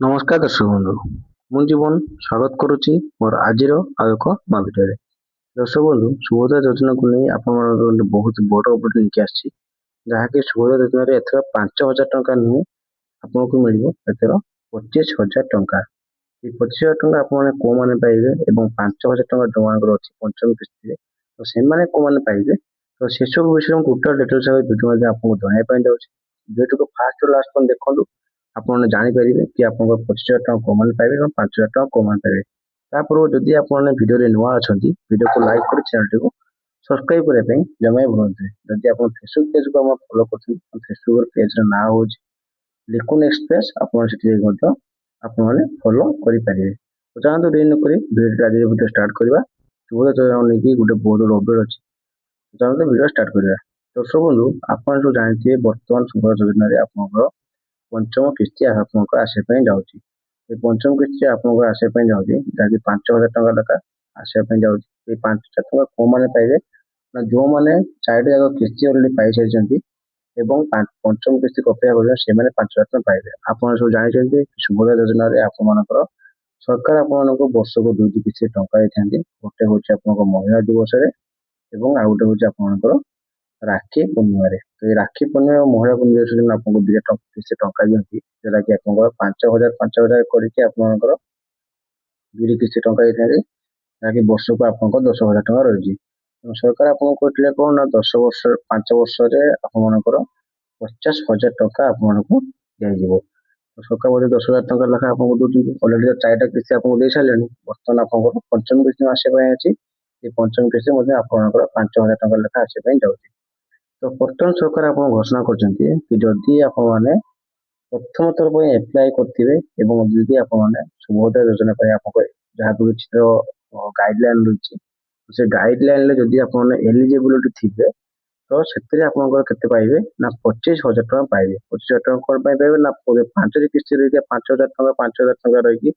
ନମସ୍କାର ଦର୍ଶକ ବନ୍ଧୁ, ମୁଁ ଜୀବନ ସ୍ୱାଗତ କରୁଛି ମୋର ଆଜିର ଆଉ ଏକ ନୂଆ ଭିଡ଼ିଓରେ। ଦର୍ଶକ ବନ୍ଧୁ, ସୁଭଦ୍ରା ଯୋଜନାକୁ ନେଇ ଆପଣମାନଙ୍କ ଗୋଟେ ବହୁତ ବଡ଼ ଅପଡେଟ୍ ନେଇକି ଆସିଛି, ଯାହାକି ସୁଭଦ୍ରା ଯୋଜନାରେ ଏଥର 5,000 ଟଙ୍କା ନୁହେଁ, ଆପଣଙ୍କୁ ମିଳିବ ଏଥର 25,000 ଟଙ୍କା। এই 25,000 ଟଙ୍କା ଆପଣମାନେ କୋଉମାନେ ପାଇବେ ଏବଂ 5,000 ଟଙ୍କା ଯୋଉମାନଙ୍କର ଅଛି ପଞ୍ଚମ କିସ୍ତିରେ, ତ ସେମାନେ କୋଉମାନେ ପାଇବେ, ତ ସେସବୁ ବିଷୟରେ ମୁଁ ଟୋଟାଲ ଡିଟେଲ୍ସ ଭିଡ଼ିଓ ମଧ୍ୟ ଆପଣଙ୍କୁ ଜଣାଇବା ପାଇଁ ଯାଉଛି। ଭିଡ଼ିଓଟିକୁ ଫାଷ୍ଟରୁ ଲାଷ୍ଟ ପର୍ଯ୍ୟନ୍ତ ଦେଖନ୍ତୁ, ଆପଣମାନେ ଜାଣିପାରିବେ କି ଆପଣଙ୍କ 25,000 ଟଙ୍କା କୋଉମାନେ ପାଇବେ ଏବଂ 5,000 ଟଙ୍କା କୋଉମାନେ ପାଇବେ। ତାପରେ ଯଦି ଆପଣମାନେ ଭିଡ଼ିଓରେ ନୂଆ ଅଛନ୍ତି, ଭିଡ଼ିଓକୁ ଲାଇକ୍ କରି ଚ୍ୟାନେଲଟିକୁ ସବସ୍କ୍ରାଇବ କରିବା ପାଇଁ ଜମା ବି ଭୁଲନ୍ତୁନି। ଯଦି ଆପଣ ଫେସବୁକ୍ ପେଜକୁ ଆମର ଫଲୋ କରୁଛନ୍ତି, ଫେସବୁକ୍ ପେଜର ନାଁ ହେଉଛି ଲିକୁନ ଏକ୍ସପ୍ରେସ୍, ଆପଣ ସେଠି ମଧ୍ୟ ଆପଣମାନେ ଫଲୋ କରିପାରିବେ। ତ ଚାଲନ୍ତୁ ଡେରି ନକରି ଭିଡ଼ିଓଟି ଆଜି ଭିଡ଼ିଓ ଷ୍ଟାର୍ଟ କରିବା। ସୁଭଦ୍ରା ଯୋଜନାକୁ ନେଇକି ଗୋଟେ ବହୁତ ବଡ଼ ଅପଡେଟ୍ ଅଛି, ଚାଲନ୍ତୁ ଭିଡ଼ିଓ ଷ୍ଟାର୍ଟ କରିବା। ଦର୍ଶକ ବନ୍ଧୁ, ଆପଣ ଯୋଉ ଜାଣିଥିବେ ବର୍ତ୍ତମାନ ସୁଭଦ୍ରା ଯୋଜନାରେ ଆପଣଙ୍କର ପଞ୍ଚମ କିସ୍ତି ଆପଣଙ୍କର ଆସିବା ପାଇଁ ଯାଉଛି। এই ପଞ୍ଚମ କିସ୍ତି ଆପଣଙ୍କର ଆସିବା ପାଇଁ ଯାଉଛି, ଯାହାକି 5,000 ଟଙ୍କା ଲେଖା ଆସିବା ପାଇଁ ଯାଉଛି। এই 5,000 ଟଙ୍କା କୋଉମାନେ ପାଇବେ ନା ଯୋଉମାନେ 4ଟି ଯାକ କିସ୍ତି ଅଲରେଡି ପାଇସାରିଛନ୍ତି ଏବଂ ପଞ୍ଚମ କିସ୍ତି ଅପେକ୍ଷା କରୁଛନ୍ତି, ସେମାନେ 5,000 ଟଙ୍କା ପାଇବେ। ଆପଣ ସବୁ ଜାଣିଛନ୍ତି ସୁଭଦ୍ରା ଯୋଜନାରେ ଆପଣମାନଙ୍କର ସରକାର ଆପଣମାନଙ୍କୁ ବର୍ଷକୁ 2ଟି କିସ୍ତି ଟଙ୍କା ଦେଇଥାନ୍ତି। ଗୋଟେ ହେଉଛି ଆପଣଙ୍କ ମହିଳା ଦିବସରେ ଏବଂ ଆଉ ଗୋଟେ ହେଉଛି ଆପଣଙ୍କର ରାକ୍ଷୀ ପୂର୍ଣ୍ଣିମାରେ। ତ এই ରାକ୍ଷୀ ପୂର୍ଣ୍ଣିମା ଓ ମହିଳା ଦିବସ ଦିନ ଆପଣଙ୍କୁ 2ଟା କିସ୍ତି ଟଙ୍କା ଦିଅନ୍ତି, ଯୋଉଟାକି ଆପଣଙ୍କର 5,000 କରିକି ଆପଣଙ୍କର 2ଟି କିସ୍ତି ଟଙ୍କା ଦେଇଥାନ୍ତି, ଯାହାକି ବର୍ଷକୁ ଆପଣଙ୍କ 10,000 ଟଙ୍କା ରହିଛି। ସରକାର ଆପଣଙ୍କୁ କହିଥିଲେ କ'ଣ ନା 5 ବର୍ଷରେ ଆପଣମାନଙ୍କର 50,000 ଟଙ୍କା ଆପଣମାନଙ୍କୁ ଦିଆଯିବ। ସରକାର ମଧ୍ୟ 10,000 ଟଙ୍କା ଲେଖା ଆପଣଙ୍କୁ ଦେଉଛନ୍ତି। ଅଲରେଡି 4ଟା କିସ୍ତି ଆପଣଙ୍କୁ ଦେଇସାରିଲେଣି। ବର୍ତ୍ତମାନ ଆପଣଙ୍କର ପଞ୍ଚମ କିସ୍ତି ଆସିବା ପାଇଁ ଅଛି। এই ପଞ୍ଚମ କିସ୍ତି ମଧ୍ୟ ଆପଣଙ୍କର 5,000 ଟଙ୍କା ଲେଖା ଆସିବା ପାଇଁ ଯାଉଛି। ତ ବର୍ତ୍ତମାନ ସରକାର ଆପଣ ଘୋଷଣା କରିଛନ୍ତି କି ଯଦି ଆପଣମାନେ ପ୍ରଥମ ଥର ପାଇଁ ଆପ୍ଲାଏ କରିଥିବେ ଏବଂ ଯଦି ଆପଣମାନେ ସୁଭଦ୍ରା ଯୋଜନା ପାଇଁ ଆପଣଙ୍କ ଯାହା କିଛି ଗାଇଡଲାଇନ ରହିଛି, ସେ ଗାଇଡଲାଇନରେ ଯଦି ଆପଣମାନେ ଏଲିଜିବିଲିଟି ଥିବେ, ତ ସେଥିରେ ଆପଣଙ୍କର କେତେ ପାଇବେ ନା 25,000 ଟଙ୍କା ପାଇବେ। 25,000 ଟଙ୍କା କ'ଣ ପାଇଁ ପାଇବେ ନା 5ଟି କିସ୍ତି ରହିଛି 5,000 ଟଙ୍କା ରହିକି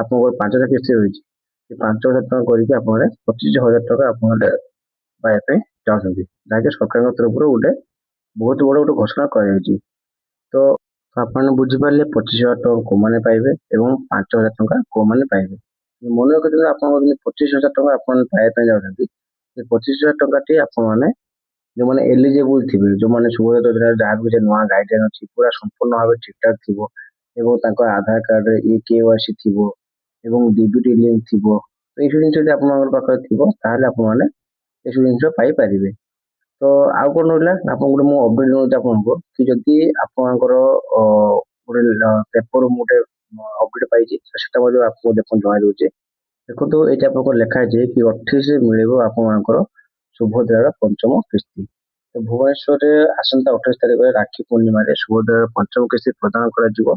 ଆପଣଙ୍କର 5ଟା କିସ୍ତି ରହିଛି। ସେ 5,000 ଟଙ୍କା କରିକି ଆପଣମାନେ 25,000 ଟଙ୍କା ଆପଣମାନେ ପାଇବା ପାଇଁ ଚାହୁଁଛନ୍ତି, ଯାହାକି ସରକାରଙ୍କ ତରଫରୁ ଗୋଟେ ବହୁତ ବଡ଼ ଗୋଟେ ଘୋଷଣା କରାଯାଇଛି। ତ ଆପଣ ବୁଝିପାରିଲେ 25,000 ଟଙ୍କା କୋଉମାନେ ପାଇବେ ଏବଂ 5,000 ଟଙ୍କା କୋଉମାନେ ପାଇବେ। ମନେ ରଖିଥିବେ ଆପଣଙ୍କ 25,000 ଟଙ୍କା ଆପଣ ପାଇବା ପାଇଁ ଯାଉଛନ୍ତି, ସେ 25,000 ଟଙ୍କାଟି ଆପଣମାନେ ଯୋଉମାନେ ଏଲିଜିବୁଲ ଥିବେ, ଯୋଉମାନେ ସୁଭଦ୍ରା ଯୋଜନାରେ ଯାହା କିଛି ନୂଆ ଗାଇଡଲାଇନ ଅଛି ପୁରା ସମ୍ପୂର୍ଣ୍ଣ ଭାବେ ଠିକଠାକ ଥିବ ଏବଂ ତାଙ୍କ ଆଧାର କାର୍ଡରେ KYC ଥିବ ଏବଂ ଡିବିଟି ଲିଙ୍କ ଥିବ, ଏଇସବୁ ଜିନିଷ ଯଦି ଆପଣଙ୍କ ପାଖରେ ଥିବ ତାହେଲେ ଆପଣମାନେ ଏସବୁ ଜିନିଷ ପାଇପାରିବେ। ତ ଆଉ କ'ଣ ରହିଲା ନା ଆପଣଙ୍କୁ ମୁଁ ଅପଡେଟ୍ ଦେଉଛି ଆପଣଙ୍କୁ କି ଯଦି ଆପଣଙ୍କର ଗୋଟେ ପେପର ମୁଁ ଗୋଟେ ଅପଡେଟ୍ ପାଇଛି, ସେଟା ମଧ୍ୟ ଆପଣଙ୍କୁ ଦେଖନ୍ତୁ ଜଣାଇ ଦେଉଛି। ଦେଖନ୍ତୁ ଏଇଟା ଆପଣଙ୍କର ଲେଖା ହେଇଛି କି 28 ମିଳିବ ଆପଣଙ୍କର ସୁଭଦ୍ରାର ପଞ୍ଚମ କିସ୍ତି। ତ ଭୁବନେଶ୍ୱରରେ ଆସନ୍ତା 28 ତାରିଖରେ ରାକ୍ଷୀ ପୂର୍ଣ୍ଣିମାରେ ସୁଭଦ୍ରାର ପଞ୍ଚମ କିସ୍ତି ପ୍ରଦାନ କରାଯିବ।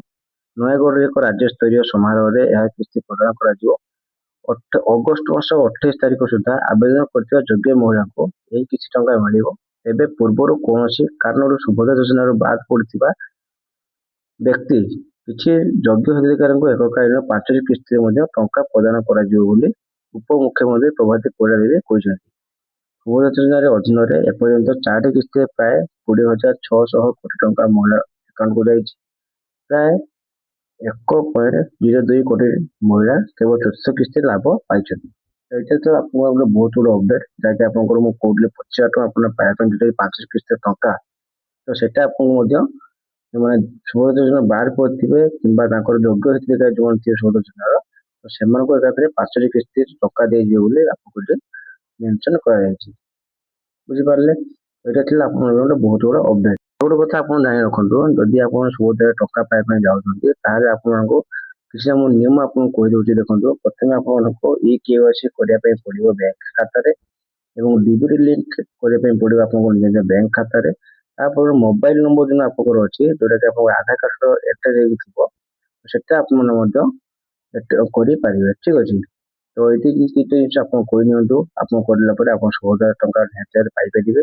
ନୟାଗଡ଼ରେ ଏକ ରାଜ୍ୟସ୍ତରୀୟ ସମାରୋହରେ ଏହା କିସ୍ତି ପ୍ରଦାନ କରାଯିବ। ଅଗଷ୍ଟ ମାସ 28 ତାରିଖ ସୁଦ୍ଧା ଆବେଦନ କରିଥିବା ଯୋଗ୍ୟ ମହିଳାଙ୍କୁ ଏହି କିଛି ଟଙ୍କା ମିଳିବ। ଏବେ ପୂର୍ବରୁ କୌଣସି କାରଣରୁ ସୁଭଦ୍ରା ଯୋଜନାରୁ ବାଦ ପଡ଼ିଥିବା ବ୍ୟକ୍ତି କିଛି ଯୋଗ୍ୟ ହିତାଧିକାରୀଙ୍କୁ ଏକକାଳୀନ 5ଟି କିସ୍ତିରେ ମଧ୍ୟ ଟଙ୍କା ପ୍ରଦାନ କରାଯିବ ବୋଲି ଉପମୁଖ୍ୟମନ୍ତ୍ରୀ ପ୍ରଭାତୀ ପରିଡ଼ା କହିଛନ୍ତି। ସୁଭଦ୍ରା ଯୋଜନାରେ ଅଧୀନରେ ଏପର୍ଯ୍ୟନ୍ତ 4ଟି କିସ୍ତିରେ ପ୍ରାୟ 20,600 କୋଟି ଟଙ୍କା ମହିଳା ଆକାଉଣ୍ଟକୁ ଯାଇଛି। ପ୍ରାୟ 1.02 କୋଟି ମହିଳା କେବଳ ଚତୁର୍ଥ କିସ୍ତିରେ ଲାଭ ପାଇଛନ୍ତି। ଏଇଟା ତ ଆପଣଙ୍କର ଗୋଟେ ବହୁତ ବଡ଼ ଅପଡେଟ୍, ଯାହାକି ଆପଣଙ୍କର ମୁଁ କହୁଥିଲି 25,000 ଟଙ୍କା ଆପଣ ପାଇବା ପାଇଁ ଯୋଉଟାକି 5ଟି କିସ୍ତିର ଟଙ୍କା, ତ ସେଟା ଆପଣଙ୍କୁ ମଧ୍ୟ ଯୋଉମାନେ ସୁଭଦ୍ରା ଯୋଜନା ବାହାର କରିଥିବେ କିମ୍ବା ତାଙ୍କର ଯୋଗ୍ୟ ହିତାଧିକାରୀ ଯୋଉମାନେ ଥିବେ ସୁଭଦ୍ରା ଯୋଜନାର, ତ ସେମାନଙ୍କୁ ଏକାଥରେ 5ଟି କିସ୍ତିରେ ଟଙ୍କା ଦିଆଯିବ ବୋଲି ଆପଣଙ୍କୁ ମେନସନ କରାଯାଇଛି। ବୁଝିପାରିଲେ? ଏଇଟା ଥିଲା ଆପଣଙ୍କର ଗୋଟେ ବହୁତ ବଡ଼ ଅପଡେଟ୍। ଗୋଟେ କଥା ଆପଣ ଜାଣି ରଖନ୍ତୁ, ଯଦି ଆପଣ ସୁଭଦ୍ରାରେ ଟଙ୍କା ପାଇବା ପାଇଁ ଯାଉଛନ୍ତି ତାହେଲେ ଆପଣଙ୍କୁ କିଛି ମୁଁ ନିୟମ ଆପଣଙ୍କୁ କହିଦେଉଛି। ଦେଖନ୍ତୁ, ପ୍ରଥମେ ଆପଣଙ୍କୁ KYC କରିବା ପାଇଁ ପଡ଼ିବ ବ୍ୟାଙ୍କ ଖାତାରେ ଏବଂ ଡିବିଟି ଲିଙ୍କ କରିବା ପାଇଁ ପଡ଼ିବ ଆପଣଙ୍କ ନିଜ ବ୍ୟାଙ୍କ ଖାତାରେ। ତାପରେ ମୋବାଇଲ ନମ୍ବର ଯୋଉ ଆପଣଙ୍କର ଅଛି, ଯୋଉଟାକି ଆପଣଙ୍କ ଆଧାର କାର୍ଡର ଆଟାଚ୍ ହେଇକି ଥିବ, ସେଟା ଆପଣମାନେ ମଧ୍ୟ କରିପାରିବେ। ଠିକ ଅଛି? ତ ଏତିକି କିଛି ଜିନିଷ ଆପଣ କହିନିଅନ୍ତୁ। ଆପଣ କରିଲା ପରେ ଆପଣ 16,000 ଟଙ୍କା ନିହାତି ପାଇପାରିବେ।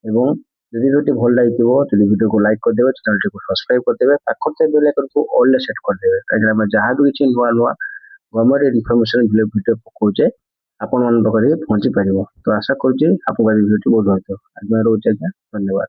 ଏବଂ ଯଦି ଭିଡ଼ିଓଟି ଭଲ ଲାଗିଥିବ, ଯଦି ଭିଡ଼ିଓକୁ ଲାଇକ୍ କରିଦେବେ, ଚ୍ୟାନେଲଟିକୁ ସବସ୍କ୍ରାଇବ କରିଦେବେ, ପାଖରେ ଥିବା ବେଲ୍ ଆଇକନକୁ ଅଲରେ ସେଟ୍ କରିଦେବେ, କାହିଁକିନା ଆମେ ଯାହା ବି କିଛି ନୂଆ ନୂଆ ଗଭର୍ଣ୍ଣମେଣ୍ଟ ଇନଫର୍ମେସନ ଭିଡ଼ିଓ ପକଉଛେ ଆପଣମାନଙ୍କ ପାଖରେ ପହଞ୍ଚି ପାରିବ। ତ ଆଶା କରୁଛି ଆପଣଙ୍କ ଭିଡ଼ିଓଟି ବହୁତ ଭଲ ଥିବ। ଆଜ୍ଞା, ରହୁଛି ଆଜ୍ଞା, ଧନ୍ୟବାଦ।